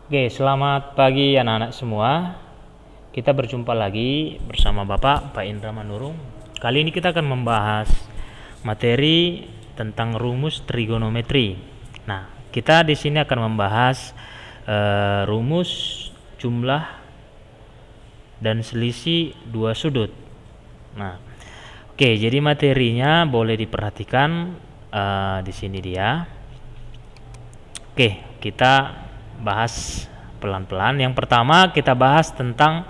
Oke, selamat pagi anak-anak semua. Kita berjumpa lagi bersama Bapak Indra Manurung. Kali ini kita akan membahas materi tentang rumus trigonometri. Nah, kita di sini akan membahas rumus jumlah dan selisih dua sudut. Nah, oke, jadi materinya boleh diperhatikan di sini dia. Oke, kita bahas pelan-pelan. Yang pertama kita bahas tentang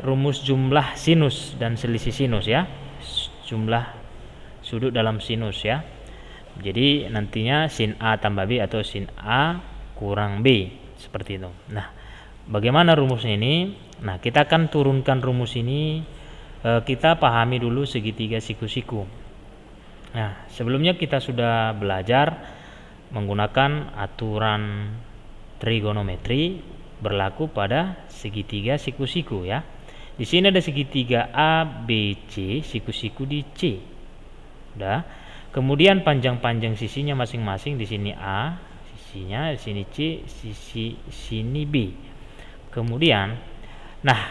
rumus jumlah sinus dan selisih sinus ya, jumlah sudut dalam sinus ya. Jadi nantinya sin A tambah B atau sin A kurang B, seperti itu. Nah, bagaimana rumusnya ini? Nah, kita akan turunkan rumus ini. Kita pahami dulu segitiga siku-siku. Nah, sebelumnya kita sudah belajar menggunakan aturan trigonometri berlaku pada segitiga siku-siku ya. Di sini ada segitiga ABC, siku-siku di C. Udah. Kemudian panjang-panjang sisinya masing-masing, di sini A sisinya, di sini C, sini B. Kemudian, nah,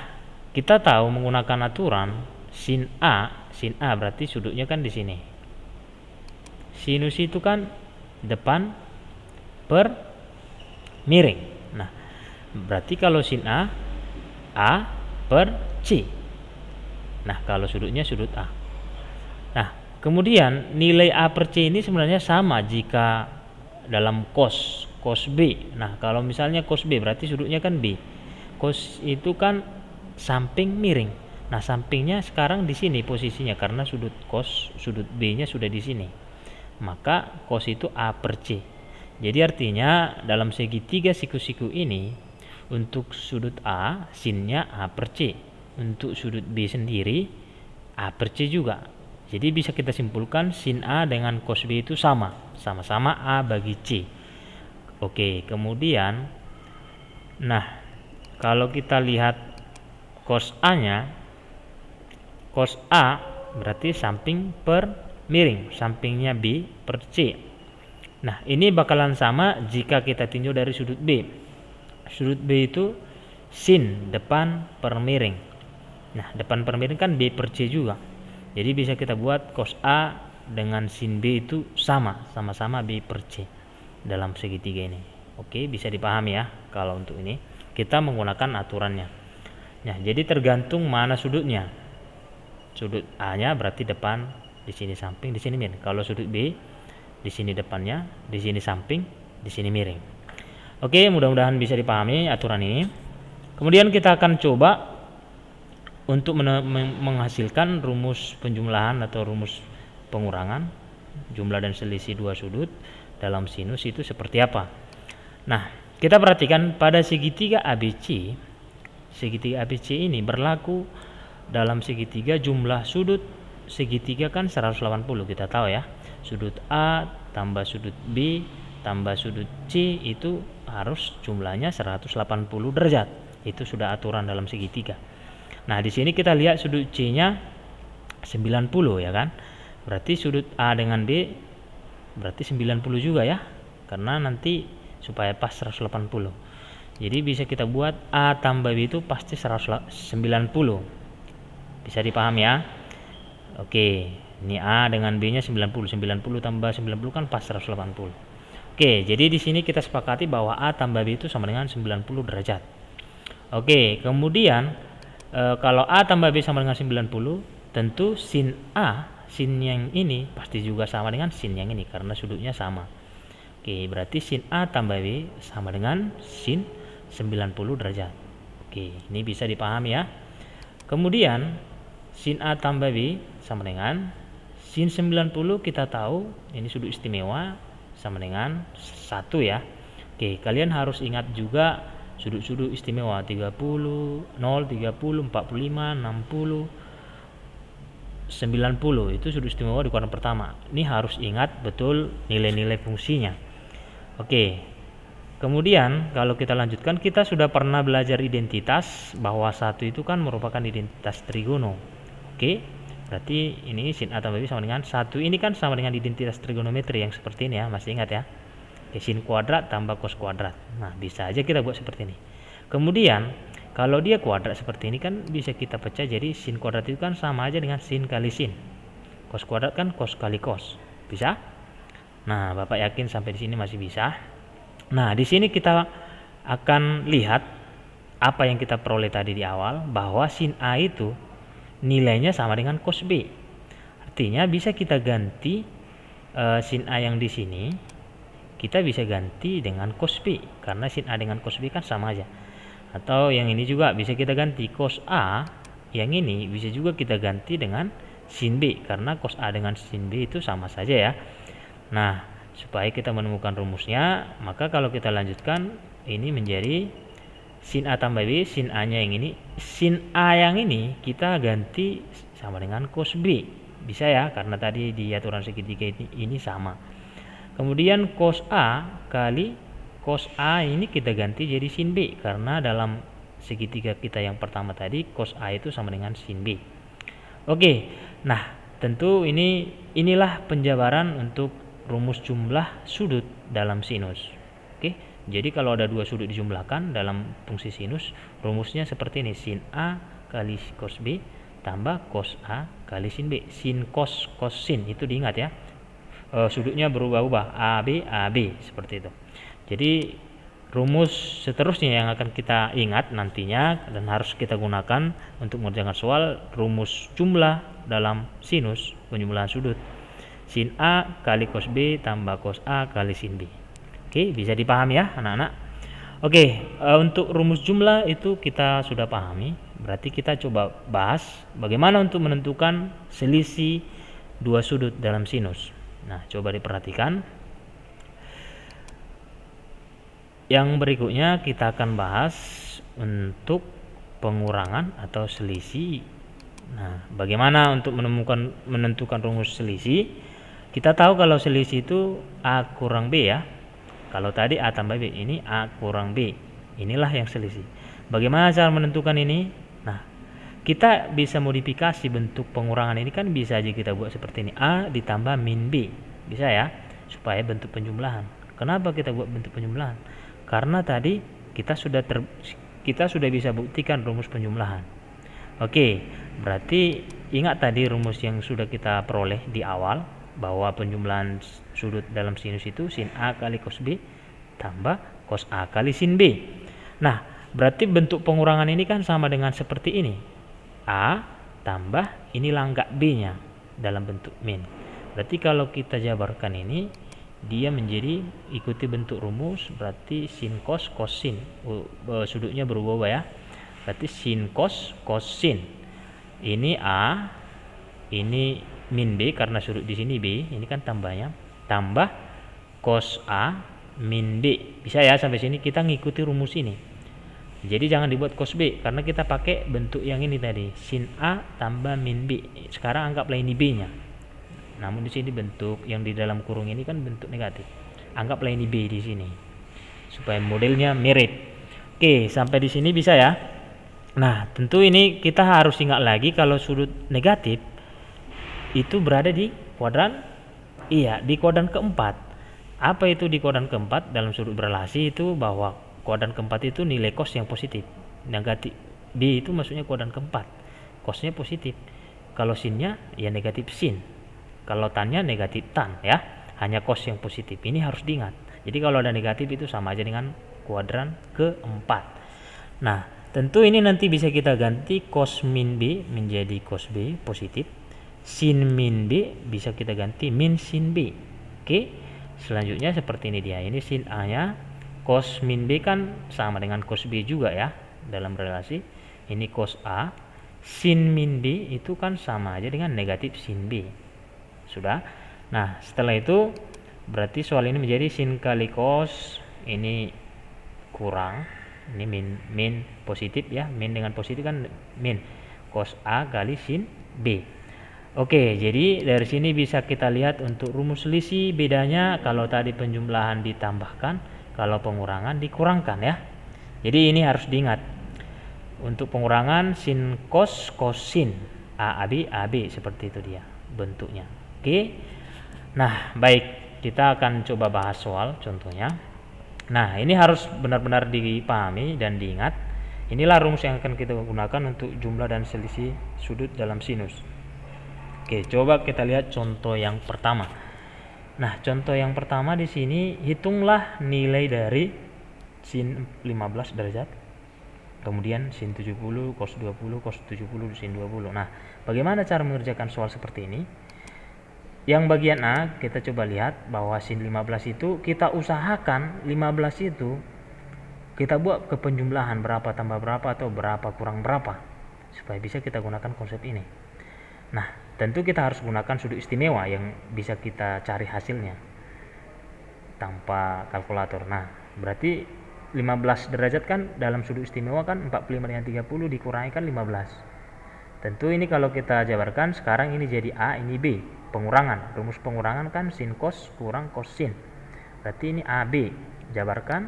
kita tahu menggunakan aturan sin A berarti sudutnya kan di sini. Sinus itu kan depan per miring. Nah, berarti kalau sin A per C. Nah, kalau sudutnya sudut A. Nah, kemudian nilai A per C ini sebenarnya sama jika dalam cos B. Nah, kalau misalnya cos B berarti sudutnya kan B. Cos itu kan samping miring. Nah, sampingnya sekarang di sini posisinya karena sudut B-nya sudah di sini. Maka cos itu A per C. Jadi artinya dalam segitiga siku-siku ini, untuk sudut A sinnya A per C, untuk sudut B sendiri A per C juga. Jadi bisa kita simpulkan sin A dengan cos B itu sama-sama A bagi C. Oke, kemudian nah, kalau kita lihat cos A-nya, cos A berarti samping per miring, sampingnya B per C. Nah, ini bakalan sama jika kita tinjau dari sudut B. Sudut B itu sin depan per miring. Nah, depan per miring kan B per C juga. Jadi bisa kita buat cos A dengan sin B itu sama-sama B per C dalam segitiga ini. Oke, bisa dipahami ya kalau untuk ini. Kita menggunakan aturannya. Nah, jadi tergantung mana sudutnya. Sudut A-nya berarti depan, di sini samping, di sini miring. Kalau sudut B, di sini depannya, di sini samping, di sini miring. Oke, mudah-mudahan bisa dipahami aturan ini. Kemudian kita akan coba untuk menghasilkan rumus penjumlahan atau rumus pengurangan jumlah dan selisih dua sudut dalam sinus itu seperti apa. Nah, kita perhatikan pada segitiga ABC. Segitiga ABC ini berlaku dalam segitiga jumlah sudut segitiga kan 180, kita tahu ya. Sudut A tambah sudut B tambah sudut C itu harus jumlahnya 180 derajat. Itu sudah aturan dalam segitiga. Nah, di sini kita lihat sudut C-nya 90 ya kan. Berarti sudut A dengan B berarti 90 juga ya. Karena nanti supaya pas 180. Jadi bisa kita buat A tambah B itu pasti 190. Bisa dipahami ya? Oke, ini A dengan B-nya 90 tambah 90 kan pas 180. Oke, jadi di sini kita sepakati bahwa A tambah B itu sama dengan 90 derajat. Oke, kemudian kalau A tambah B sama dengan 90, tentu sin A, sin yang ini pasti juga sama dengan sin yang ini karena sudutnya sama. Oke, berarti sin A tambah B sama dengan sin 90 derajat. Oke, ini bisa dipahami ya. Kemudian sin A tambah B sama dengan sin 90, kita tahu ini sudut istimewa sama dengan 1 ya. Oke, kalian harus ingat juga sudut-sudut istimewa 30, 0, 30, 45, 60, 90 itu sudut istimewa di kuadran pertama. Ini harus ingat betul nilai-nilai fungsinya. Oke. Kemudian kalau kita lanjutkan, kita sudah pernah belajar identitas bahwa 1 itu kan merupakan identitas trigono. Oke, berarti ini sin A tambah B sama dengan 1. Ini kan sama dengan identitas trigonometri yang seperti ini ya, masih ingat ya. sin kuadrat tambah cos kuadrat. Nah, bisa aja kita buat seperti ini. Kemudian kalau dia kuadrat seperti ini kan bisa kita pecah jadi sin kuadrat itu kan sama aja dengan sin kali sin. Cos kuadrat kan cos kali cos. Bisa? Nah, Bapak yakin sampai di sini masih bisa? Nah, di sini kita akan lihat apa yang kita peroleh tadi di awal, bahwa sin A itu nilainya sama dengan cos B. Artinya bisa kita ganti sin A yang di sini, kita bisa ganti dengan cos B, karena sin A dengan cos B kan sama aja. Atau yang ini juga bisa kita ganti cos A, yang ini bisa juga kita ganti dengan sin B, karena cos A dengan sin B itu sama saja ya. Nah, supaya kita menemukan rumusnya, maka kalau kita lanjutkan, ini menjadi sin A tambah B, sin A nya yang ini, sin A yang ini kita ganti sama dengan cos B. Bisa ya, karena tadi di aturan segitiga ini sama. Kemudian cos A kali cos A ini kita ganti jadi sin B, karena dalam segitiga kita yang pertama tadi cos A itu sama dengan sin B. Oke, nah tentu inilah penjabaran untuk rumus jumlah sudut dalam sinus. Oke, jadi kalau ada dua sudut dijumlahkan dalam fungsi sinus, rumusnya seperti ini: sin A kali cos B tambah cos A kali sin B. Sin cos cos sin itu diingat ya, sudutnya berubah-ubah, AB seperti itu. Jadi rumus seterusnya yang akan kita ingat nantinya dan harus kita gunakan untuk mengerjakan soal, rumus jumlah dalam sinus penjumlahan sudut: sin A kali cos B tambah cos A kali sin B. Oke, bisa dipahami ya anak-anak? Oke, untuk rumus jumlah itu kita sudah pahami. Berarti kita coba bahas bagaimana untuk menentukan selisih dua sudut dalam sinus. Nah, coba diperhatikan. Yang berikutnya kita akan bahas untuk pengurangan atau selisih. Nah, bagaimana untuk menentukan rumus selisih? Kita tahu kalau selisih itu A kurang B ya. Kalau tadi A tambah B, ini A kurang B. Inilah yang selisih. Bagaimana cara menentukan ini? Nah, kita bisa modifikasi bentuk pengurangan ini, kan bisa aja kita buat seperti ini: A ditambah min B. Bisa ya, supaya bentuk penjumlahan. Kenapa kita buat bentuk penjumlahan? Karena tadi kita sudah bisa buktikan rumus penjumlahan. Oke, berarti ingat tadi rumus yang sudah kita peroleh di awal, bahwa penjumlahan sudut dalam sinus itu sin A kali cos B tambah cos A kali sin B. Nah, berarti bentuk pengurangan ini kan sama dengan seperti ini: A tambah ini langgak B nya dalam bentuk min. Berarti kalau kita jabarkan ini, dia menjadi ikuti bentuk rumus, berarti sin cos cos sin, sudutnya berubah ya. Berarti sin cos cos sin, ini A, ini min B karena sudut di sini B, ini kan tambahnya, tambah cos A min B. Bisa ya sampai sini kita ngikuti rumus ini. Jadi jangan dibuat cos B karena kita pakai bentuk yang ini tadi, sin A tambah min B. Sekarang anggaplah ini B-nya. Namun di sini bentuk yang di dalam kurung ini kan bentuk negatif. Anggaplah ini B di sini supaya modelnya mirip. Oke, sampai di sini bisa ya. Nah, tentu ini kita harus ingat lagi kalau sudut negatif itu berada di kuadran, di kuadran keempat. Apa itu di kuadran keempat? Dalam sudut berelasi itu bahwa kuadran keempat itu nilai cos yang positif. Negatif B itu maksudnya kuadran keempat, cosnya positif. Kalau sinnya ya negatif sin, kalau tannya negatif tan ya, hanya cos yang positif. Ini harus diingat. Jadi kalau ada negatif itu sama aja dengan kuadran keempat. Nah, tentu ini nanti bisa kita ganti cos min B menjadi cos B positif. Sin min B bisa kita ganti min sin B. Oke, selanjutnya seperti ini dia. Ini sin A nya, cos min B kan sama dengan cos B juga ya dalam relasi. Ini cos A, sin min B itu kan sama aja dengan negatif sin B. Sudah. Nah, setelah itu berarti soal ini menjadi sin kali cos, ini kurang, ini min positif ya. Min dengan positif kan min cos A kali sin B. Oke, jadi dari sini bisa kita lihat untuk rumus selisih bedanya kalau tadi penjumlahan ditambahkan, kalau pengurangan dikurangkan ya. Jadi ini harus diingat. Untuk pengurangan sin cos cos sin, AB AB seperti itu dia bentuknya. Oke. Nah, baik. kita akan coba bahas soal contohnya. Nah, ini harus benar-benar dipahami dan diingat. Inilah rumus yang akan kita gunakan untuk jumlah dan selisih sudut dalam sinus. Oke, coba kita lihat contoh yang pertama. Nah, contoh yang pertama di sini, hitunglah nilai dari sin 15 derajat, kemudian sin 70, cos 20, cos 70, sin 20. Nah, bagaimana cara mengerjakan soal seperti ini? Yang bagian A, kita coba lihat bahwa sin 15 itu kita usahakan 15 itu kita buat ke penjumlahan berapa tambah berapa atau berapa kurang berapa, supaya bisa kita gunakan konsep ini. Nah, tentu kita harus gunakan sudut istimewa yang bisa kita cari hasilnya tanpa kalkulator. Nah, berarti 15 derajat kan dalam sudut istimewa kan 45 dengan 30 dikurangi kan 15. Tentu ini kalau kita jabarkan sekarang ini jadi A, ini B. Pengurangan, rumus pengurangan kan sin cos kurang cos sin. Berarti ini AB. Jabarkan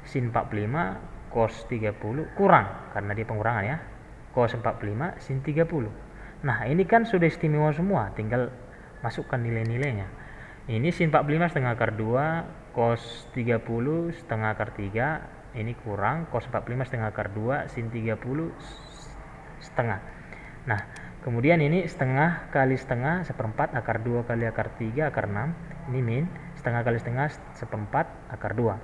sin 45 cos 30 kurang, karena dia pengurangan ya, cos 45 sin 30. Nah, ini kan sudah istimewa semua, tinggal masukkan nilai-nilainya. Ini sin 45 setengah akar 2, cos 30 setengah akar 3, ini kurang, cos 45 setengah akar 2, sin 30 setengah. Nah, kemudian ini setengah kali setengah seperempat akar 2 kali akar 3 akar 6, ini min, setengah kali setengah seperempat akar 2.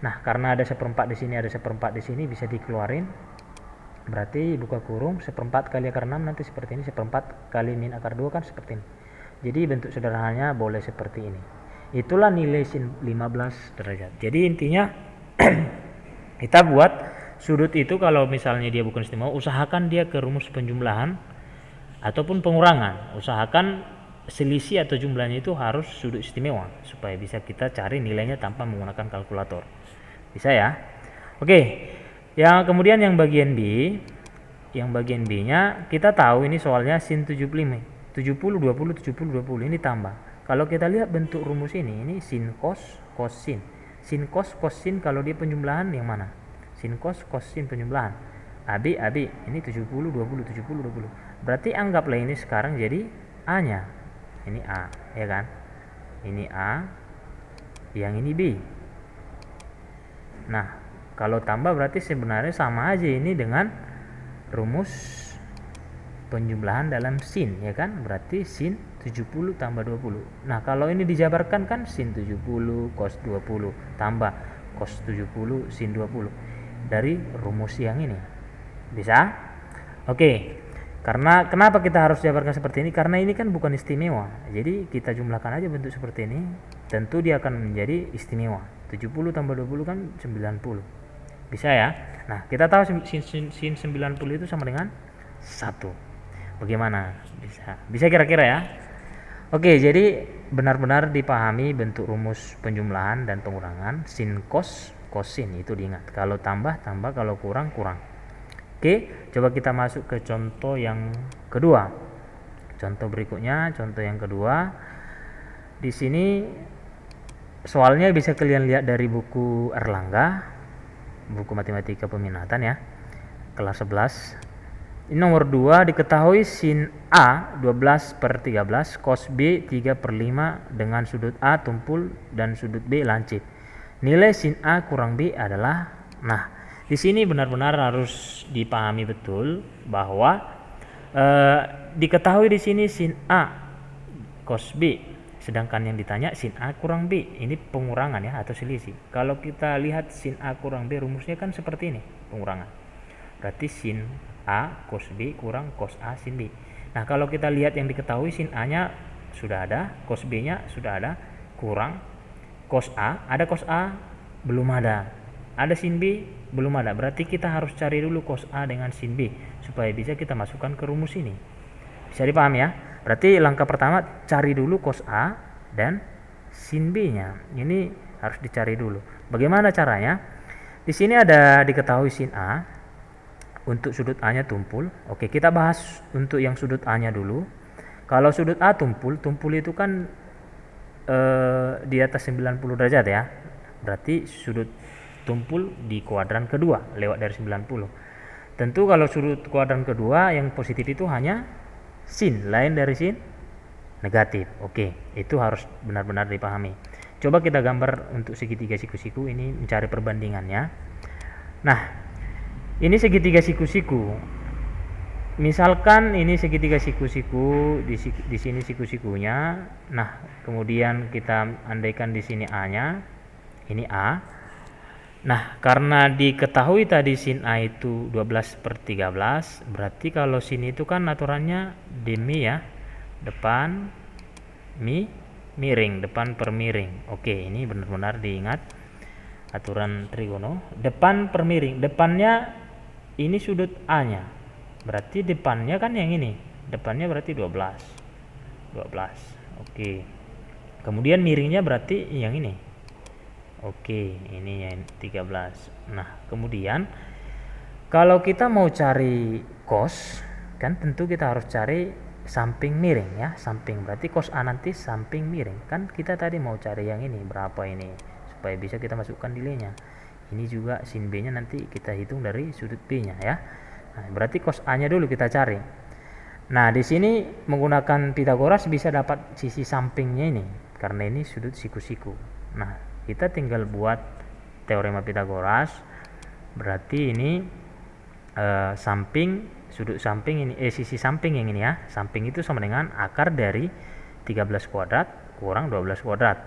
Nah, karena ada seperempat di sini, ada seperempat di sini, bisa dikeluarin. Berarti buka kurung, seperempat kali akar 6 nanti seperti ini, seperempat kali min akar 2 kan seperti ini. Jadi bentuk sederhananya boleh seperti ini. Itulah nilai sin 15 derajat. Jadi intinya kita buat sudut itu kalau misalnya dia bukan istimewa, usahakan dia ke rumus penjumlahan ataupun pengurangan. Usahakan selisih atau jumlahnya itu harus sudut istimewa supaya bisa kita cari nilainya tanpa menggunakan kalkulator. Bisa ya? Oke. Yang kemudian yang bagian B, yang bagian B-nya kita tahu ini soalnya sin 75. 70 20 70 20 ini tambah. Kalau kita lihat bentuk rumus ini sin cos cos sin. Sin cos cos sin kalau dia penjumlahan yang mana? Sin cos cos sin penjumlahan. AB AB ini 70 20 70 20. Berarti anggaplah ini sekarang jadi A-nya. Ini A, ya kan? Ini A, yang ini B. Nah, kalau tambah berarti sebenarnya sama aja ini dengan rumus penjumlahan dalam sin, ya kan? Berarti sin 70 tambah 20. Nah, kalau ini dijabarkan kan sin 70 cos 20 tambah cos 70 sin 20 dari rumus yang ini. Bisa? Oke. Karena kenapa kita harus jabarkan seperti ini? Karena ini kan bukan istimewa. Jadi kita jumlahkan aja bentuk seperti ini. Tentu dia akan menjadi istimewa. 70 tambah 20 kan 90. Bisa ya? Nah, kita tahu sin 90 itu sama dengan 1. Bagaimana? Bisa kira-kira ya? Oke, jadi benar-benar dipahami bentuk rumus penjumlahan dan pengurangan. Sin cos cos sin itu diingat. Kalau tambah tambah, kalau kurang kurang. Oke, coba kita masuk ke contoh yang kedua. Contoh berikutnya, contoh yang kedua. Di sini soalnya bisa kalian lihat dari buku Erlangga, buku matematika peminatan ya, kelas 11. Ini nomor 2, diketahui sin A 12/13 cos B 3/5 dengan sudut A tumpul dan sudut B lancip. Nilai sin A kurang B adalah, nah di sini benar-benar harus dipahami betul bahwa diketahui di sini sin A cos B, sedangkan yang ditanya sin A kurang B, ini pengurangan ya atau selisih. Kalau kita lihat sin A kurang B rumusnya kan seperti ini, pengurangan. Berarti sin A cos B kurang cos A sin B. Nah, kalau kita lihat yang diketahui, sin A-nya sudah ada, cos B-nya sudah ada, kurang cos A, ada cos A belum ada sin B belum ada. Berarti kita harus cari dulu cos A dengan sin B supaya bisa kita masukkan ke rumus ini. Bisa dipahami ya? Berarti langkah pertama cari dulu cos A dan sin B-nya. Ini harus dicari dulu. Bagaimana caranya? Di sini ada diketahui sin A. Untuk sudut A-nya tumpul. Oke, kita bahas untuk yang sudut A-nya dulu. Kalau sudut A tumpul itu kan di atas 90 derajat ya. Berarti sudut tumpul di kuadran kedua lewat dari 90. Tentu kalau sudut kuadran kedua yang positif itu hanya sin, lain dari sin negatif. Oke, itu harus benar-benar dipahami. Coba kita gambar untuk segitiga siku-siku ini, mencari perbandingannya. Nah, ini segitiga siku-siku. Misalkan ini segitiga siku-siku, di sini siku-sikunya. Nah, kemudian kita andaikan di sini A-nya, ini A. Nah, karena diketahui tadi sin A itu 12/13, berarti kalau sin itu kan aturannya demi ya, depan miring, depan per miring. Oke, ini benar-benar diingat aturan trigono. Depan per miring, depannya ini sudut A-nya. Berarti depannya kan yang ini. Depannya berarti 12. Oke. Kemudian miringnya berarti yang ini. Oke, ini yang 13. Nah, kemudian kalau kita mau cari cos, kan tentu kita harus cari samping miring ya. Samping berarti cos A nanti samping miring. Kan kita tadi mau cari yang ini, berapa ini, supaya bisa kita masukkan nilainya. Ini juga sin B-nya nanti kita hitung dari sudut B-nya ya. Nah, berarti cos A-nya dulu kita cari. Nah, di sini menggunakan Pitagoras bisa dapat sisi sampingnya ini, karena ini sudut siku-siku. Nah, kita tinggal buat teorema Pitagoras. Berarti ini sudut samping ini, sisi samping yang ini ya. Samping itu sama dengan akar dari 13 kuadrat kurang 12 kuadrat.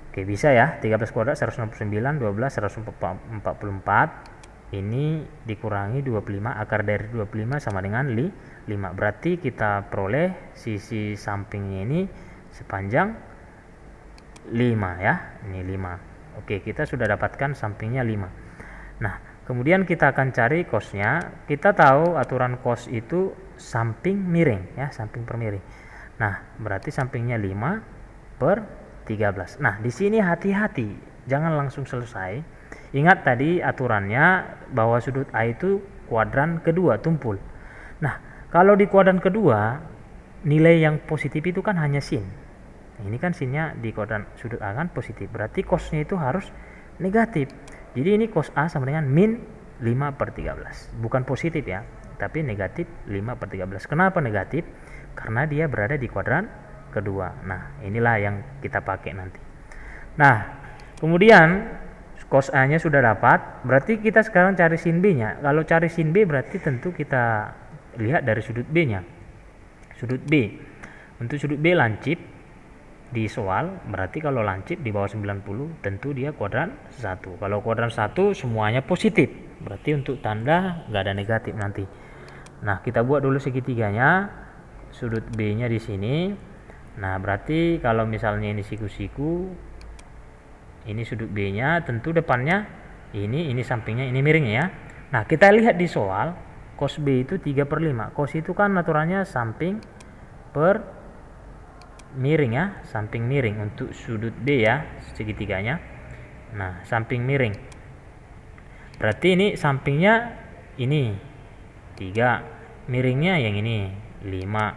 Oke, bisa ya. 13 kuadrat 169, 12 144. Ini dikurangi 25, akar dari 25 sama dengan 5. Berarti kita peroleh sisi sampingnya ini sepanjang 5 ya. Ini 5. Oke, kita sudah dapatkan sampingnya 5. Nah, kemudian kita akan cari cosnya. Kita tahu aturan cos itu samping miring ya, samping per miring. Nah, berarti sampingnya 5/13. Nah, di sini hati-hati, jangan langsung selesai. Ingat tadi aturannya bahwa sudut A itu kuadran kedua, tumpul. Nah, kalau di kuadran kedua, nilai yang positif itu kan hanya sin. Nah, ini kan sinnya di kuadran sudut A kan positif. Berarti cosnya itu harus negatif. Jadi ini cos A sama dengan min 5/13. Bukan positif ya, tapi negatif 5/13. Kenapa negatif? Karena dia berada di kuadran kedua. Nah, inilah yang kita pakai nanti. Nah, kemudian cos A-nya sudah dapat, berarti kita sekarang cari sin B-nya. Kalau cari sin B berarti tentu kita lihat dari sudut B-nya. Sudut B. Untuk sudut B lancip di soal, berarti kalau lancip di bawah 90 tentu dia kuadran 1. Kalau kuadran 1 semuanya positif. Berarti untuk tanda nggak ada negatif nanti. Nah, kita buat dulu segitiganya. Sudut B-nya di sini. Nah, berarti kalau misalnya ini siku-siku, ini sudut B-nya, tentu depannya ini sampingnya, ini miringnya ya. Nah, kita lihat di soal, cos B itu 3/5. Cos itu kan aturannya samping per miring ya, samping miring untuk sudut B ya, segitiganya. Nah, samping miring. Berarti ini sampingnya ini 3, miringnya yang ini 5.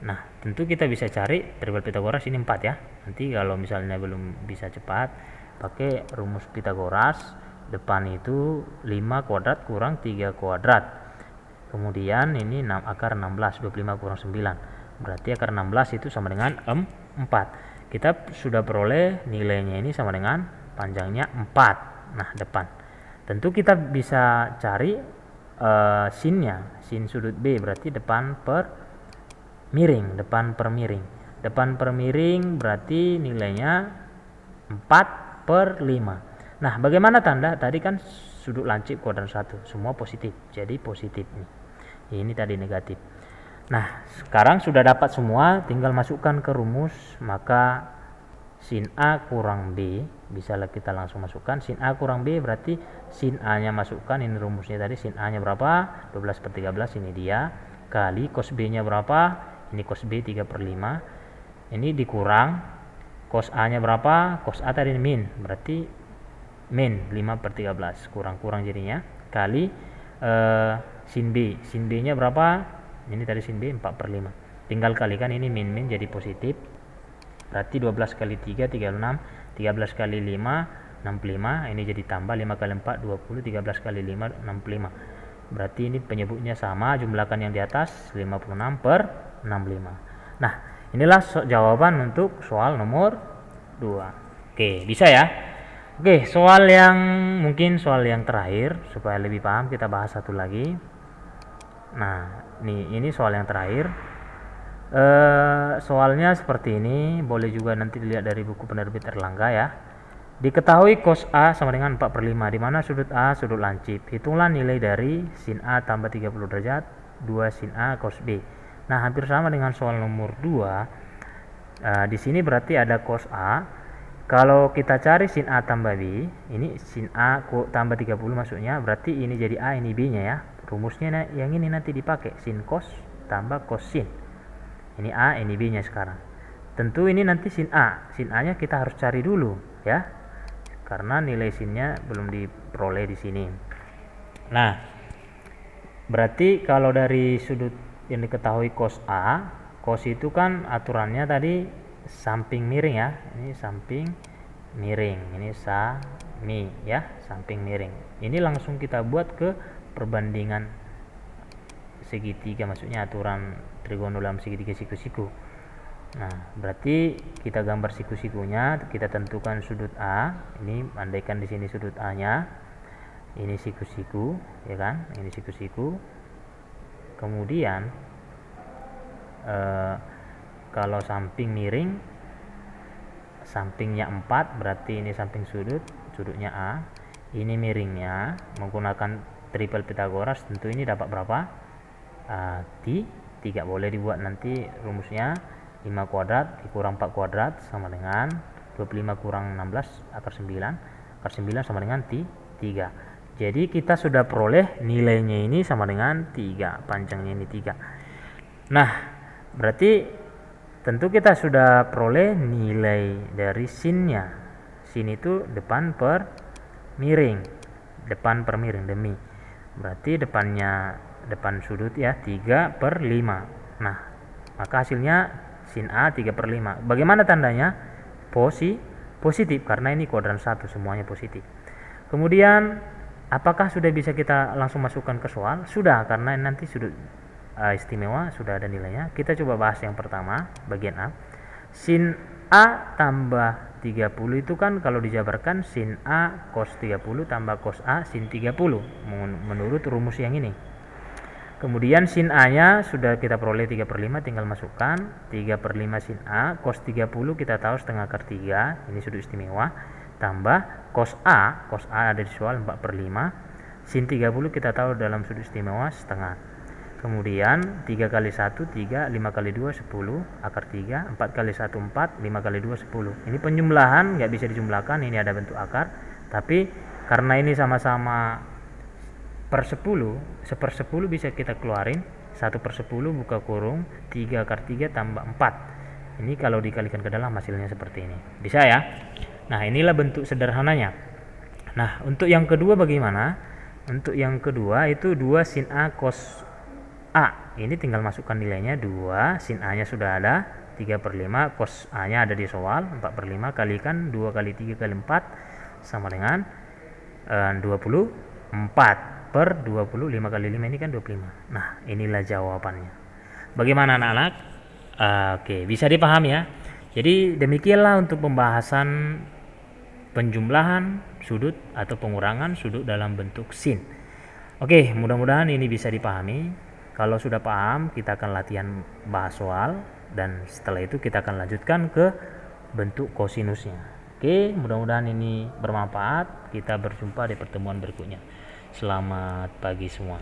Nah, tentu kita bisa cari dribble Pitagoras ini 4 ya. Nanti kalau misalnya belum bisa cepat, pakai rumus Pitagoras. Depan itu 5 kuadrat kurang 3 kuadrat. Kemudian ini akar 16, 25 kurang 9. Berarti akar 16 itu sama dengan 4. Kita sudah peroleh nilainya ini sama dengan panjangnya 4. Nah, depan. Tentu kita bisa cari sinnya. Sin sudut B berarti depan per miring, depan per miring. Depan per miring berarti nilainya 4/5. Nah, bagaimana tanda? Tadi kan sudut lancip kuadran 1, semua positif. Jadi positif nih. Ini tadi negatif. Nah, sekarang sudah dapat semua, tinggal masukkan ke rumus. Maka sin A kurang B, bisa kita langsung masukkan. Sin A kurang B berarti sin A-nya masukkan, ini rumusnya tadi. Sin A-nya berapa? 12/13, ini dia. Kali cos B-nya berapa? Ini cos B 3/5. Ini dikurang cos A-nya berapa? Cos A tadi min, berarti min 5/13, kurang jadinya. Kali sin B. Sin B-nya berapa? Ini tadi sin B 4/5. Tinggal kalikan ini min jadi positif. Berarti 12 kali 3 36, 13 kali 5 65. Ini jadi tambah 5 kali 4 20, 13 kali 5 65. Berarti ini penyebutnya sama, jumlahkan yang di atas 56/65. Nah, Inilah jawaban untuk soal nomor 2. Oke, bisa ya? Oke, soal yang terakhir supaya lebih paham kita bahas satu lagi. Nah, ini soal yang terakhir. Soalnya seperti ini, boleh juga nanti dilihat dari buku penerbit Erlangga ya. Diketahui cos A sama dengan 4/5, di mana sudut A sudut lancip. Hitunglah nilai dari sin A tambah 30 derajat 2 sin A cos B. Nah, hampir sama dengan soal nomor 2. Di sini berarti ada cos A. Kalau kita cari sin A tambah B, ini sin A tambah 30 maksudnya, berarti ini jadi A, ini B nya ya. Rumusnya yang ini nanti dipakai, sin cos tambah cos sin. Ini A, ini B nya sekarang. Tentu ini nanti sin A nya kita harus cari dulu ya, karena nilai sinnya belum diperoleh di sini. Nah, berarti kalau dari sudut yang diketahui cos A, cos itu kan aturannya tadi samping miring ya, ini samping miring, ini sami ya, samping miring. Ini langsung kita buat ke perbandingan segitiga, maksudnya aturan trigono dalam segitiga siku-siku. Nah, berarti kita gambar siku-sikunya, kita tentukan sudut A. Ini andaikan di sini sudut A nya, ini siku-siku ya kan, ini siku-siku. Kemudian kalau samping miring, sampingnya 4, berarti ini samping sudutnya A, ini miringnya menggunakan triple Pythagoras. Tentu ini dapat berapa? 3. Boleh dibuat nanti rumusnya 5 kuadrat dikurang 4 kuadrat sama dengan 25 kurang 16 akar 9. Akar 9 sama dengan 3. Jadi kita sudah peroleh nilainya ini sama dengan 3, panjangnya ini 3. Nah, berarti tentu kita sudah peroleh nilai dari sinnya. Sin itu depan per miring, demi. Berarti depan sudut ya, 3/5. Nah, maka hasilnya sin A 3/5. Bagaimana tandanya? Positif, karena ini kuadran 1, semuanya positif. Kemudian apakah sudah bisa kita langsung masukkan ke soal? Sudah, karena nanti sudut istimewa sudah ada nilainya. Kita coba bahas yang pertama, bagian A. Sin A tambah 30 itu kan kalau dijabarkan sin A cos 30 tambah cos A sin 30 menurut rumus yang ini. Kemudian sin A nya sudah kita peroleh 3/5, tinggal masukkan 3/5 sin A. Cos 30 kita tahu setengah akar 3, ini sudut istimewa, tambah cos A ada di soal 4/5. Sin 30 kita tahu dalam sudut istimewa setengah. Kemudian 3 kali 1 3, 5 kali 2 10 akar 3, 4 kali 1 4, 5 kali 2 10. Ini penjumlahan nggak bisa dijumlahkan, ini ada bentuk akar, tapi karena ini sama-sama per 10, 1/10 bisa kita keluarin, 1/10 buka kurung 3 akar 3 tambah 4. Ini kalau dikalikan ke dalam hasilnya seperti ini, bisa ya. Nah, inilah bentuk sederhananya. Nah, untuk yang kedua bagaimana? Untuk yang kedua itu 2 sin A cos A, ini tinggal masukkan nilainya 2, sin A nya sudah ada 3/5, cos A nya ada di soal 4/5, kalikan 2 kali 3 kali 4 sama dengan 24/20, 5 kali 5 ini kan 25. Nah, inilah jawabannya. Bagaimana anak-anak? Oke, bisa dipahami ya. Jadi demikianlah untuk pembahasan penjumlahan sudut atau pengurangan sudut dalam bentuk sin. Oke, mudah-mudahan ini bisa dipahami. Kalau sudah paham, kita akan latihan bahas soal, dan setelah itu kita akan lanjutkan ke bentuk kosinusnya. Oke, mudah-mudahan ini bermanfaat. Kita berjumpa di pertemuan berikutnya. Selamat pagi semua.